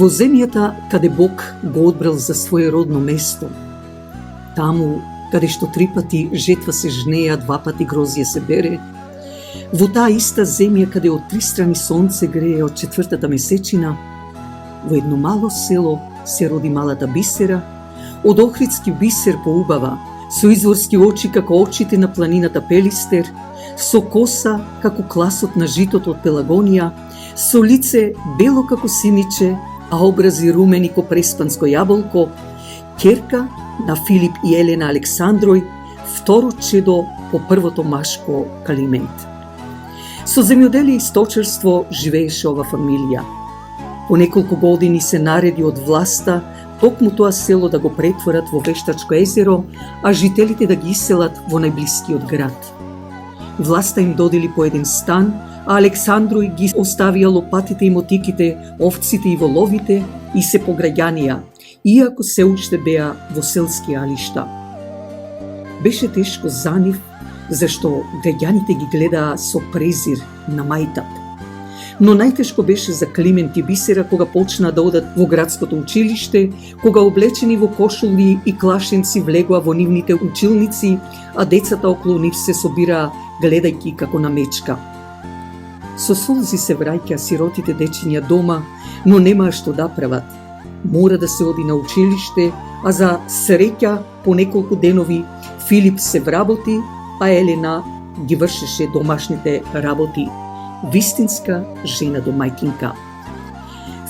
Во земјата каде Бог го одбрал за свое родно место, таму каде што 3 пати жетва се жнеја, 2 пати грозје се бере, во таа иста земја каде од 3 страни сонце грее од 4-та месечина, во едно мало село се роди малата Бисера, од охридски бисер поубава, со изворски очи како очите на планината Пелистер, со коса како класот на житото од Пелагонија, со лице бело како синиче, а образи румени ко преспанско јаболко, ќерка на Филип и Елена Александрој, второ чедо по првото машко Калимент. Со земјоделие и сточарство живееше ова фамилија. По неколку години се нареди од власта токму тоа село да го претворат во вештачко езеро, а жителите да ги иселат во најблискиот град. Власта им додели по еден стан, а Александрој ги оставија лопатите и мотиките, овците и воловите и се пограѓанија, иако се уште беа во селски алишта. Беше тешко за нив, зашто граѓаните ги гледаа со презир на мајтап. Но најтешко беше за Климент и Бисера кога почнаа да одат во градското училиште, кога облечени во кошули и клашенци влегоа во нивните училници, а децата околу нив се собираа гледајќи како на мечка. Со солзи се враќаа сиротите дечиња дома, но немаа што да прават. Мора да се оди на училиште, а за среќа по неколку денови Филип се вработи, а Елена ги вршеше домашните работи. Вистинска жена домајкинка.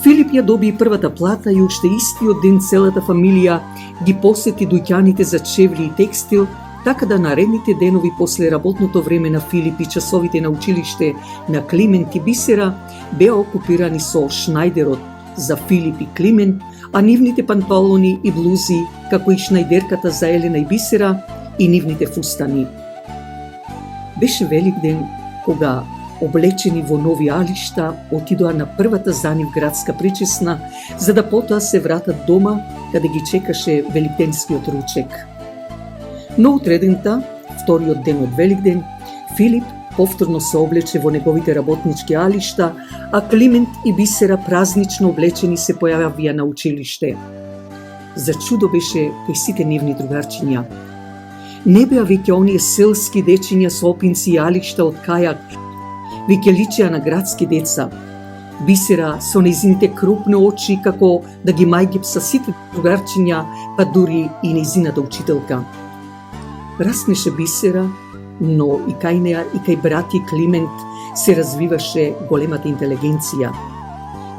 Филип ја доби првата плата и уште истиот ден целата фамилија ги посети дуќаните за чевли и текстил, така да наредните денови после работното време на Филип и часовите на училиште на Климент и Бисера беа окупирани со шнајдерот за Филип и Климент, а нивните панталони и блузи, како и шнајдерката за Елена и Бисера, и нивните фустани. Беше Великден кога, облечени во нови алишта, отидоа на првата за нив градска причесна, за да потоа се вратат дома, каде ги чекаше великденскиот ручек. Но утредента, вториот ден од Великден, Филип повторно се облече во неговите работнички алишта, а Климент и Бисера празнично облечени се појавија на училиште. За чудо беше кај сите нивни другарчиња. Не беа веќе оние селски дечиња со опинци и алишта од кајак, веќе личеа на градски деца. Бисера со нејзините крупни очи како да ги мајгипса сите другарчиња, па дури и нејзината учителка. Раснеше Бисера, но и кај неа и кај брати Климент се развиваше големата интелигенција.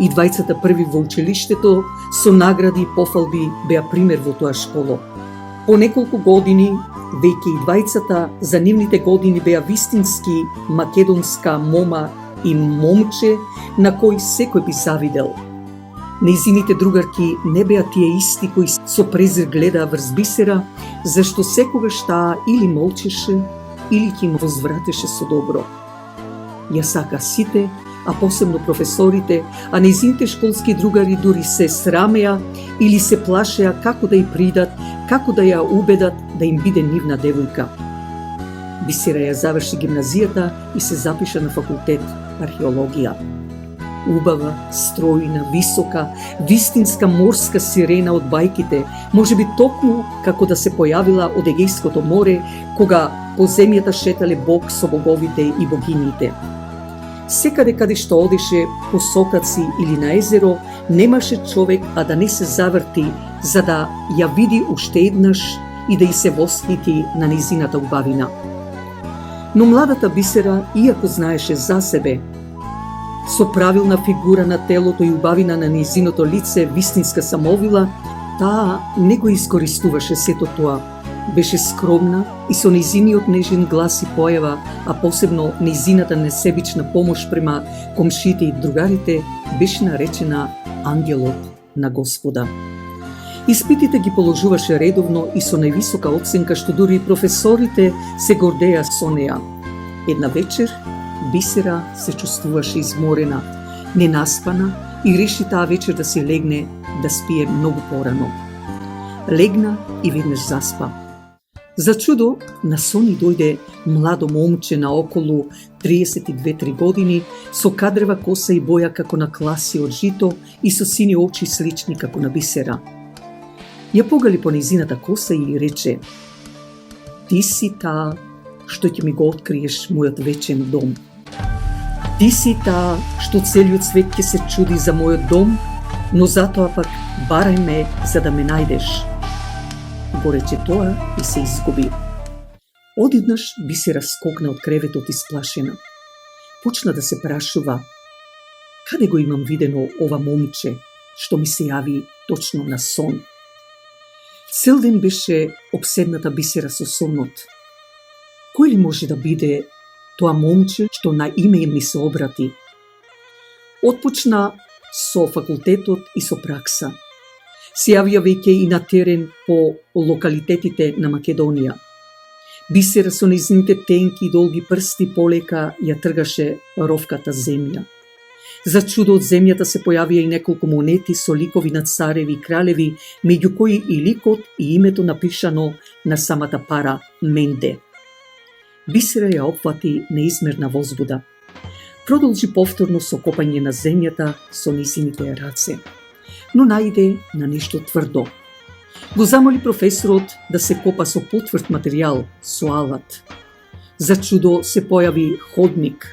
И двајцата први во училиштето со награди и пофалби беа пример во тоа школо. По неколку години, веќе и двајцата за нивните години беа вистински македонска мома и момче на кој секој би завидел. Нејзините другарки не беа тие исти кои со презир гледаа врз Бисера, зашто секогаш таа или молчеше, или ќе им возвратеше со добро. Ја сака сите, а посебно професорите, а нејзините школски другари дури се срамеа или се плашеа како да ја придат, како да ја убедат да им биде нивна девојка. Бисера ја заврши гимназијата и се запиша на факултет археологија. Убава, стројна, висока, вистинска морска сирена од бајките, можеби токму како да се појавила од Егејското море, кога по земјата шетале Бог со боговите и богините. Секаде каде што одеше по сокаци или на езеро, немаше човек а да не се заврти, за да ја види уште еднаш и да ѝ се восхити на нејзината убавина. Но младата Бисера, иако знаеше за себе, со правилна фигура на телото и убавина на нејзиното лице, вистинска самовила, таа не го искористуваше сето тоа. Беше скромна и со нејзиниот нежен глас и појава, а посебно нејзината несебична помош према комшите и другарите, беше наречена ангелот на Господа. Испитите ги положуваше редовно и со највисока оценка, што дури и професорите се гордеа со неа. Една вечер Бисера се чувствуваше изморена, ненаспана и реши таа вечер да си легне да спие многу порано. Легна и веднаш заспа. За чудо, на сон и дојде младо момче на околу 32-3 години, со кадрева коса и боја како на класи од жито и со сини очи слични како на бисера. Ја погали по низината коса и рече: "Ти си таа што ќе ми го откриеш мојот вечен дом. Ти си таа што целиот свет ќе се чуди за мојот дом, но затоа пак барај ме за да ме најдеш." Го рече тоа и се изгуби. Одеднаш Бисера скокна од креветот исплашена. Почна да се прашува: каде го имам видено ова момче што ми се јави точно на сон? Цел ден беше обседната Бисера со сонот. Кој ли може да биде тоа момче што на име ми се обрати? Отпочна со факултетот и со пракса. Се јавија веќе и на терен по локалитетите на Македонија. Бисера со нејзините тенки и долги прсти полека ја тргаше ровката земја. За чудо од земјата се појавија и неколку монети со ликови на цареви и кралеви, меѓу кои и ликот и името напишано на самата пара Менде. Бисера ја опфати неизмерна возбуда. Продолжи повторно со копање на земјата со нејзините раце, но најде на нешто тврдо. Го замоли професорот да се копа со потврд материјал, со алат. За чудо се појави ходник.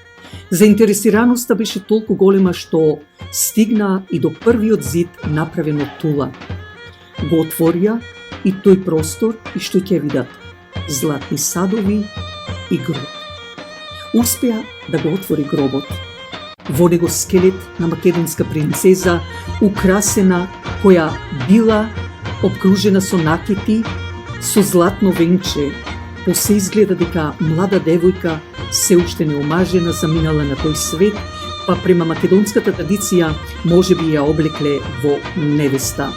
Заинтересираноста беше толку голема што стигна и до првиот зид направен од тула. Го отворија и тој простор и што ќе видат: златни садови и гроб. Успеа да го отвори гробот. Во него скелет на македонска принцеза, украсена, која била обкружена со накити, со златно венче. Посе изгледа дека млада девојка, се уште неомажена, заминала на тој свет, па према македонската традиција можеби ја облекле во невеста.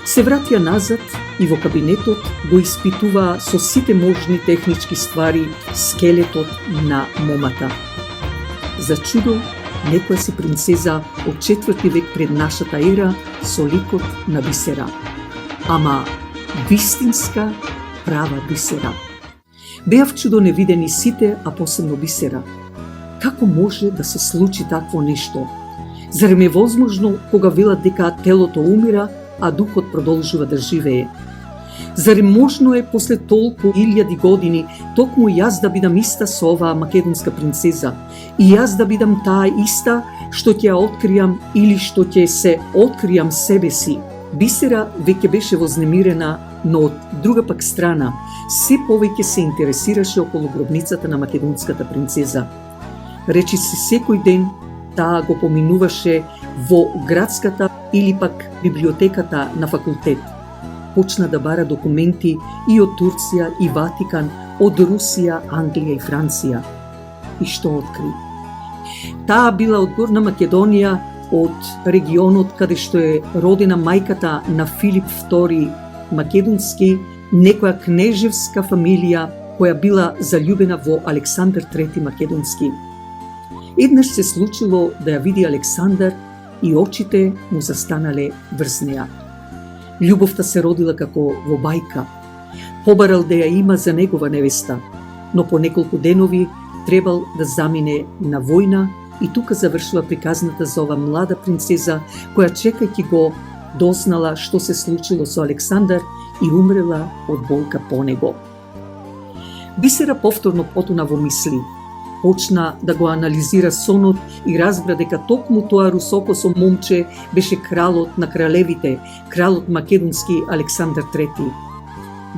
Се вратија назад и во кабинетот го испитува со сите можни технички ствари скелетот на момата. За чудо, некоја си принцеза од 4 век пред нашата ера со ликот на Бисера. Ама вистинска, права Бисера. Беа в чудо невидени сите, а посебно Бисера. Како може да се случи такво нешто? Зарем е возможно кога велат дека телото умира, а духот продолжува да живее? Зарем можно е после толку илјади години токму јас да бидам иста со оваа македонска принцеза и јас да бидам таа иста што ќе ја откријам или што ќе се откријам себе си? Бисера веќе беше вознемирена, но од друга пак страна се повеќе се интересираше околу гробницата на македонската принцеза. Речи се секој ден таа го поминуваше во градската или пак библиотеката на факултет. Почна да бара документи и од Турција и Ватикан, од Русија, Англија и Франција. И што откри? Таа била од Горна Македонија, од регионот каде што е родена мајката на Филип II Македонски, некоја кнежевска фамилија која била заљубена во Александар III Македонски. Еднаш се случило да ја види Александар и очите му застанале врз неа. Љубовта се родила како во бајка. Побарал да ја има за негова невеста, но по неколку денови требал да замине на војна и тука завршила приказната за ова млада принцеза која чекајќи го дознала што се случило со Александар и умрела од болка по него. Бисера повторно потуна во мисли. Почна да го анализира сонот и разбра дека токму тоа русокосо момче беше кралот на кралевите, кралот македонски Александар III.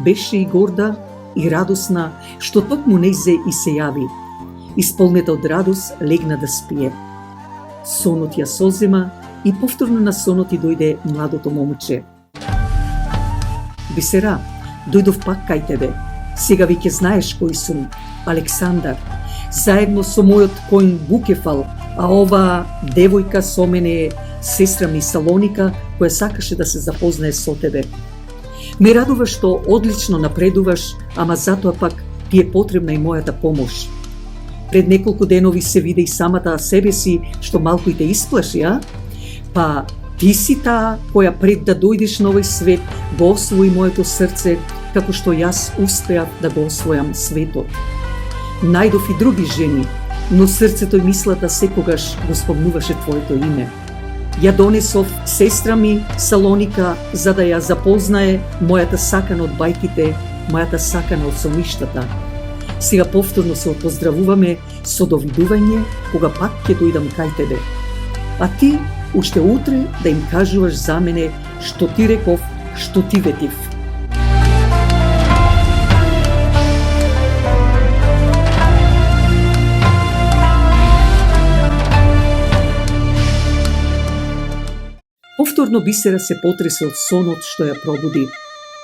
Беше и горда и радосна што токму нејзе и се јави. Исполнета од радост легна да спие. Сонот ја созема и повторно на сонот и дојде младото момче. Бисера, дојдов пак кај тебе. Сега веќе знаеш кој сум, Александар. Заедно со мојот коин Букефал, а ова девојка со мене е сестра ми Салоника, која сакаше да се запознае со тебе. Ме радува што одлично напредуваш, ама затоа пак ти е потребна и мојата помош. Пред неколку денови се виде и самата себе си, што малку и те исплаши, а? Па ти си таа која пред да дојдеш на овој свет го освои моето срце како што јас успеав да го освојам светот. Најдов и други жени, но срцето и мислата секогаш го спомнуваше твоето име. Ја донесов сестра ми Салоника за да ја запознае мојата сакана од бајките, мојата сакана од соништата. Сега повторно се поздравуваме со довидување, кога пак ќе дојдам кај тебе. А ти, уште утре да им кажуваш за мене што ти реков, што ти ветив. Повторно Бисера се потресе од сонот што ја пробуди.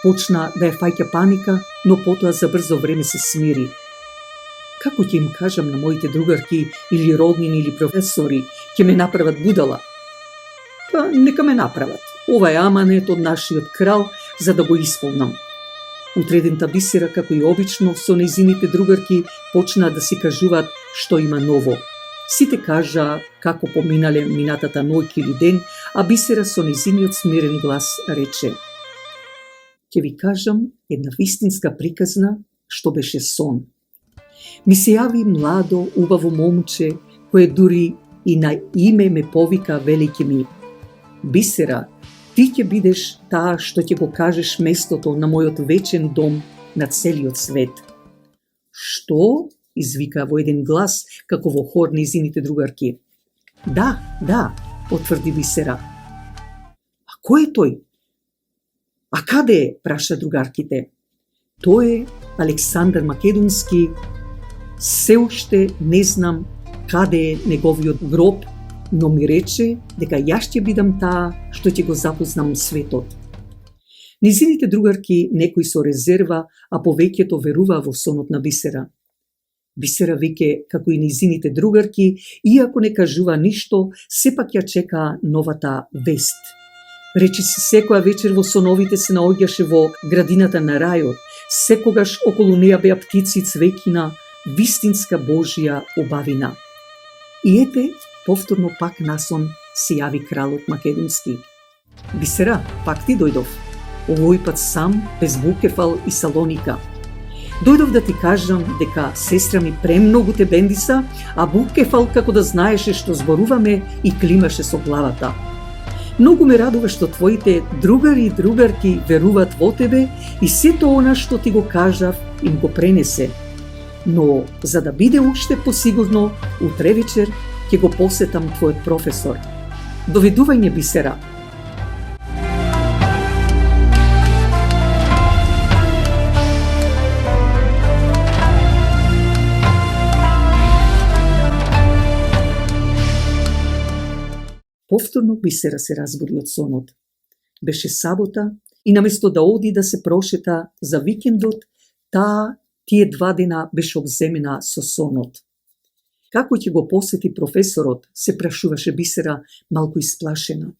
Почна да ја фаќа паника, но потоа за брзо време се смири. Како ќе им кажам на моите другарки или роднини или професори, ќе ме направат будала? Па нека ме направат. Ова е аманет од нашиот крал за да го исполнам. Утредента Бисера, како и обично, со нејзините другарки почнаа да си кажуваат што има ново. Сите кажа како поминале минатата ноќ или ден, а Бисера со нејзиниот смирен глас рече: ќе ви кажам една вистинска приказна што беше сон. Ми се јави младо, убаво момче, кое дури и на име ме повика велики ми: Бисера, ти ќе бидеш таа што ќе го кажеш местото на мојот вечен дом на целиот свет. Што? Извика во еден глас, како во хор нејзините другарки. Да, потврди Бисера. А кој е тој? А каде е? Праша другарките. Тој е Александар Македонски. Се уште не знам каде е неговиот гроб, но ми рече дека јас ќе бидам таа што ќе го запознам светот. Нејзините другарки, некои со резерва, а повеќето веруваа во сонот на Бисера. Бисера веќе, како и нејзините другарки, иако не кажува ништо, сепак ја чекаа новата вест. Речи се секоја вечер во соновите се наоѓаше во градината на рајот, секогаш околу неја беа птици, цвеќина, вистинска Божја убавина. И ете, повторно пак насон се јави кралот Македонски. Бисера, пак ти дојдов. Овој пат сам, без Букефал и Салоника. Дојдов да ти кажам дека сестра ми премногу те бендиса, а Букефал како да знаеше што зборуваме и климаше со главата. Многу ме радува што твоите другари и другарки веруваат во тебе и сето она што ти го кажав им го пренесе. Но, за да биде уште посигурно, утре вечер ќе го посетам твојот професор. Довидување, Бисера. Повторно Бисера се разбуди од сонот. Беше сабота и наместо да оди да се прошета за викендот, тие 2 дена беше обземена со сонот. Како ќе го посети професорот, се прашуваше Бисера малку исплашена.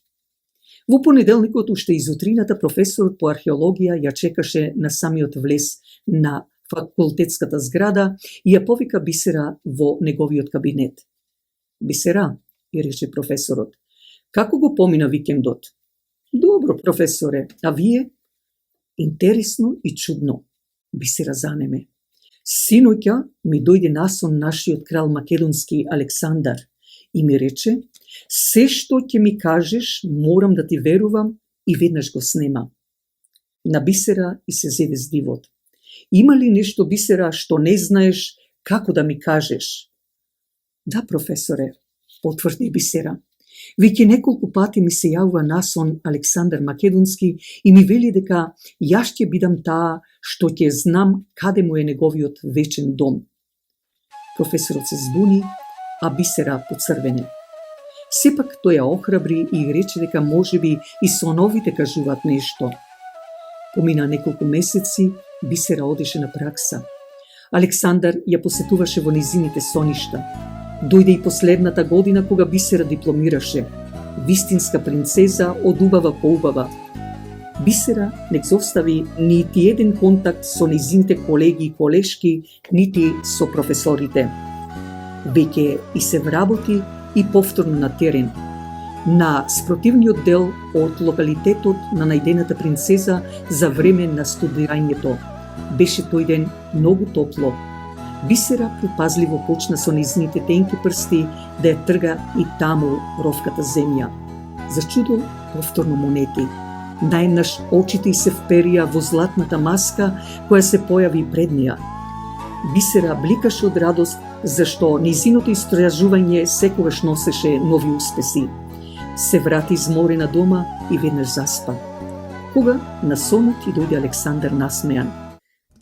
Во понеделникот уште изутрината професорот по археологија ја чекаше на самиот влез на факултетската зграда и ја повика Бисера во неговиот кабинет. Бисера, ја рече професорот, како го помина викендот? Добро, професоре, а вие? Интересно и чудно. Бисера занеме. Синоќа ми дојде насон нашиот крал Македонски Александар и ми рече: се што ќе ми кажеш, морам да ти верувам и веднаш го снема. На Бисера и се зеде здивот. Има ли нешто, Бисера, што не знаеш како да ми кажеш? Да, професоре, потврди Бисера. Веќе неколку пати ми се јавува насон Александар Македонски и ми вели дека јас ќе бидам таа што ќе знам каде му е неговиот вечен дом. Професорот се збуни, а Бисера поцрвене. Сепак тој ја охрабри и рече дека можеби и соновите кажуваат нешто. Помина неколку месеци, Бисера одеше на пракса. Александар ја посетуваше во нејзините соништа. Дојде и последната година кога Бисера дипломираше. Вистинска принцеза од убава по убава. Бисера не зостави нити еден контакт со нејзините колеги и колешки, нити со професорите. Веќе и се вработи и повторно на терен. на спротивниот дел од локалитетот на најдената принцеза за време на студирањето. Беше тој ден многу топло. Бисера предпазливо почна со низните тенки прсти да ја трга и таму ровката земја. За чудо повторно монети. Наеднаш очите се вперија во златната маска која се појави пред неја. Бисера бликаше од радост зашто низиното истражување секогаш носеше нови успеси. Се врати изморена дома и веднаш заспа. Кога на сонот и дојде Александар насмејан.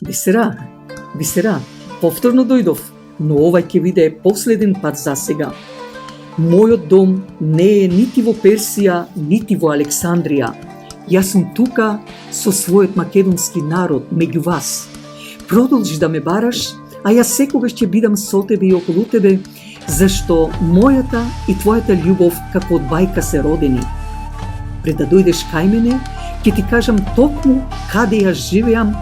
Бисера, повторно дојдов, но ова ќе биде последен пат за сега. Мојот дом не е нити во Персија, нити во Александрија. Јас сум тука со својот македонски народ меѓу вас. Продолжи да ме бараш, а јас секогаш ќе бидам со тебе и околу тебе, зашто мојата и твојата љубов како од бајка се родени. Пред да дојдеш кај мене, ќе ти кажам токму каде ја живеам,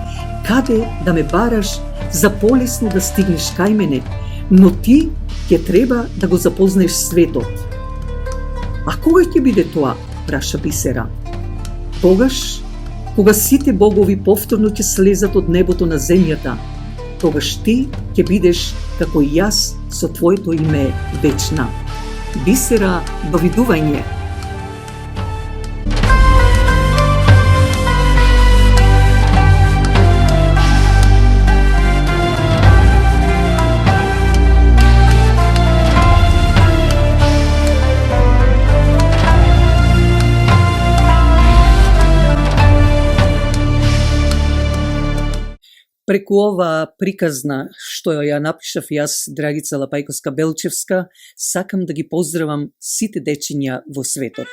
каде да ме бараш, за полесно да стигнеш кај мене, но ти ќе треба да го запознаеш светот. А кога ќе биде тоа? Праша Бисера. Тогаш, кога сите богови повторно ќе слезат од небото на земјата, тогаш ти ќе бидеш како и јас со твоето име вечна. Бисера, довидување! Преку ова приказна што ја напишав јас, Драгица Лапајковска-Белчевска, сакам да ги поздравам сите дечиња во светот.